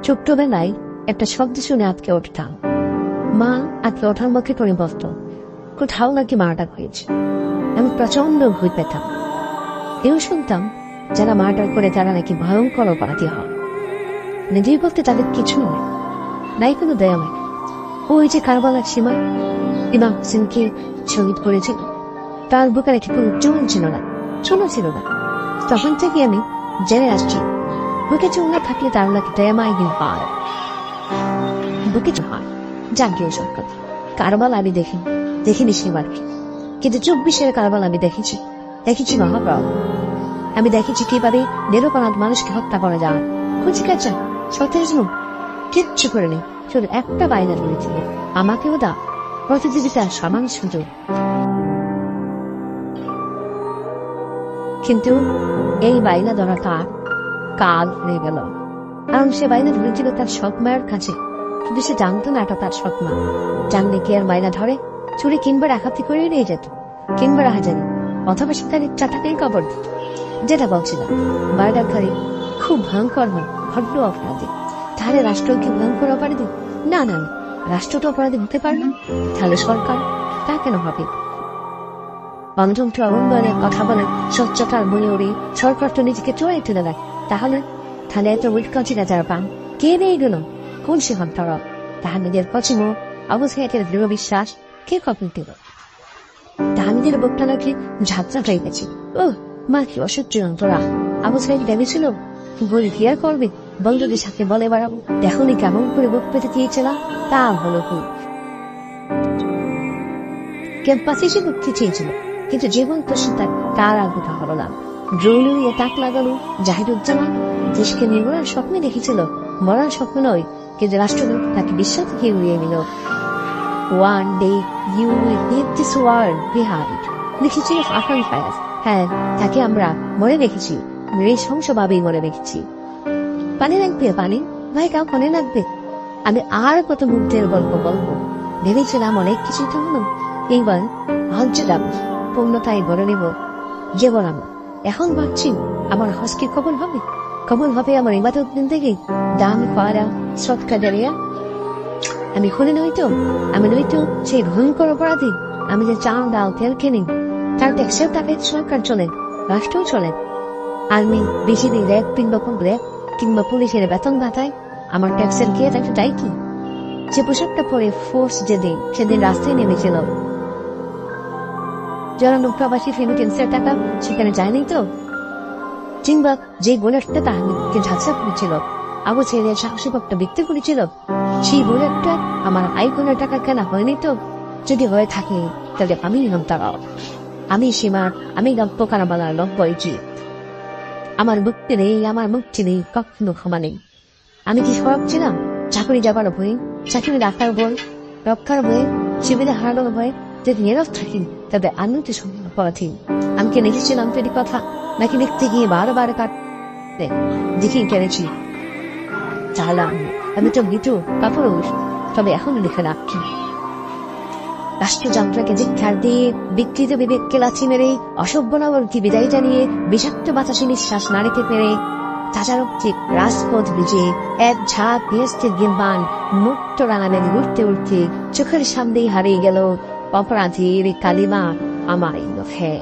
ছোট্টবেলায় একটা শব্দ শুনে আটকে উঠতাম। মা আটকে ওঠার মুখে করে বলত, কোথাও নাকি মার্ডার হয়েছে। আমি প্রচন্ড ভয় পেতাম। এও শুনতাম যারা মার্ডার করে তারা নাকি ভয়ঙ্কর অপরাধী হয়। নিজেই বলতে তাদের কিছু নয়, নাই কোনো দয়া নাই। ওই যে কারবালার সীমা ইমাম হোসেনকে শহীদ করেছিল, তার বুকে নাকি কোনো চুল ছিল না, চুলও ছিল না। তখন থেকে আমি জেনে আসছি বুকে চুল না থাকলে তার নাকি দয়া মাই দিন পায়, বুকে চুল হয়। জাগিয়ে সরকার কারবাল আমি দেখিনি সীমারকে, কিন্তু 24-এর কারবাল আমি দেখেছি মহাপ্রভু। আমি দেখেছি কিভাবে নিরপরাধ মানুষকে হত্যা করা যায়। খুঁজি কাচা সতেজ কিচ্ছু করে নেই, শুধু একটা বাইনা ধরেছিল, আমাকেও দা প্রতিযোগিতার সমান সুযোগ। কিন্তু এই বাইনা ধরাটা কাল হয়ে গেল, কারণ সে বাইনা ধরেছিল তার সৎ মায়ের কাছে, কিন্তু সে জানতো না এটা তার সৎ মা। জানলে কি আর বাইনা ধরে? চুরি কিংবা ডাকাতি করে নিয়ে যেত, কিংবা রাহাজানি, অথবা সে তার ইচ্ছাটাকেই কবর দিত। যেটা বলছিলাম, মার্ডারকারী খুব ভয়ঙ্কর ভদ্র অপরাধী। তাহলে রাষ্ট্র কি ভয়ঙ্কর অপরাধী? না না, রাষ্ট্র তো অপরাধী হতে পারে না, তাহলে সরকার তা কেন হবে? অন্তত অবন্দনের কথা বলে স্বচ্ছতার মনে ওড়ে সরকার তো নিজেকে চড়াই তুলে দেয়। তাহলে এত উৎকঞ্চিতা যারা পান কে নেই গেল? কোন সে হত্যারা? তাহাদের পশ্চিম অবস্থায় দৃঢ় বিশ্বাস কে কখন দিল? তাহাদের বুকটা নাকি ঝাঁচা হয়ে গেছে। ও মা, কি অসহ্য যন্ত্রণা! অবস্থায় ভেবেছিল বলি কি আর করবে, বন্ধুদের সাথে বলে বেড়াবো, দেখনি কেমন করে বুক পেতে দিয়েছিলাম। তা হলো কি, ক্যাম্পাসে সে মুক্তি চেয়েছিল, কিন্তু জীবন তো সে তার আগুটা হলো না। ড্রোলিয়ে তাক লাগানো জাহিদুজ্জামান দেশকে নিয়ে মরার স্বপ্নে দেখেছিল, মরার স্বপ্ন নয়, কিন্তু রাষ্ট্রদূত তাকে বিশ্ব থেকে উড়িয়ে নিল। One day you will leave this world behind, লিখেছিল আফরান ফায়াজ। হ্যাঁ, তাকে আমরা মরে দেখেছি, নৃশংসভাবেই মরে দেখেছি। পানি লাগবে পানি ভাই, কাউ মনে লাগবে? আমি আর কত মুগ্ধের গল্প বলবো, ভেবেছিলাম অনেক কিছু থামলো। এইবার হজ্জ যাব, পূর্ণতায় বলে নেব জীবন আমার। এখন ভাবছি আমার হজ কি কবুল হবে আমার ইবাদত দিন থেকে দাম পাড়া সৎকা দাঁড়িয়া। আমি খুলে নইতো সেই ভয়ঙ্কর অপরাধী। আমি যে চাল ডাল তেল কিনি তার ট্যাক্সের টাকায় সরকার চলেন, রাষ্ট্রও চলেন। আমি বেশি দিন র্যাব কিংবা পুলিশের বেতন ভাতায় আমার ট্যাক্সের কে থাকে তাই কি? যে পোশাকটা পরে ফোর্স সেদিন রাস্তায় নেমেছিল, যারা প্রবাসী ফিলিপিন্সের টাকা সেখানে যায়নি তো, কিংবা যে বুলেটটা তাহলে ঝাঁচা করেছিল, আবু ছেলে সাহসিকতা বিক্রি করেছিল, সেই বুলেটটা আমার আইফোনের টাকা কেনা হয়নি তো? যদি হয়ে থাকে তাহলে আমি নাম তারাও, আমি সীমার, আমি গল্প কারাবালার লব্বইছি। আমার মুক্তি নেই, কখনো ক্ষমা নেই। আমি কি সরব ছিলাম? চাকরি যাবার ভয়ে, চাকরি রাখার ভয়, রক্ষার ভয়ে, সুবিধা হারানোর ভয়ে। যদি নীরব থাকি তাদের আনন্দ অপরাধী। আমি কি লিখেছিলাম তৈরি কথা, নাকি লিখতে গিয়ে বারবার কাটতে দেখি কেনেছি? তাহলে আমি তো মৃত্যু কাপুরুষ, তবে এখন লিখে রাখি। রাষ্ট্রযন্ত্রকে ধিক্কার দিয়ে বিকৃত বিবেককে লাথি মেরে অসভ্য নগরকে বিদায় জানিয়ে বিষাক্ত বাতাসে নিঃশ্বাস নাড়িতে পেরে চাচারক্তিক রাজপথ বিজে এক ঝাঁক বৃহস্পতির গিম্বান মুক্ত রাঙানে উঠতে চোখের সামনেই হারিয়ে গেল অপরাধীর কালিমা আমারই মুখে।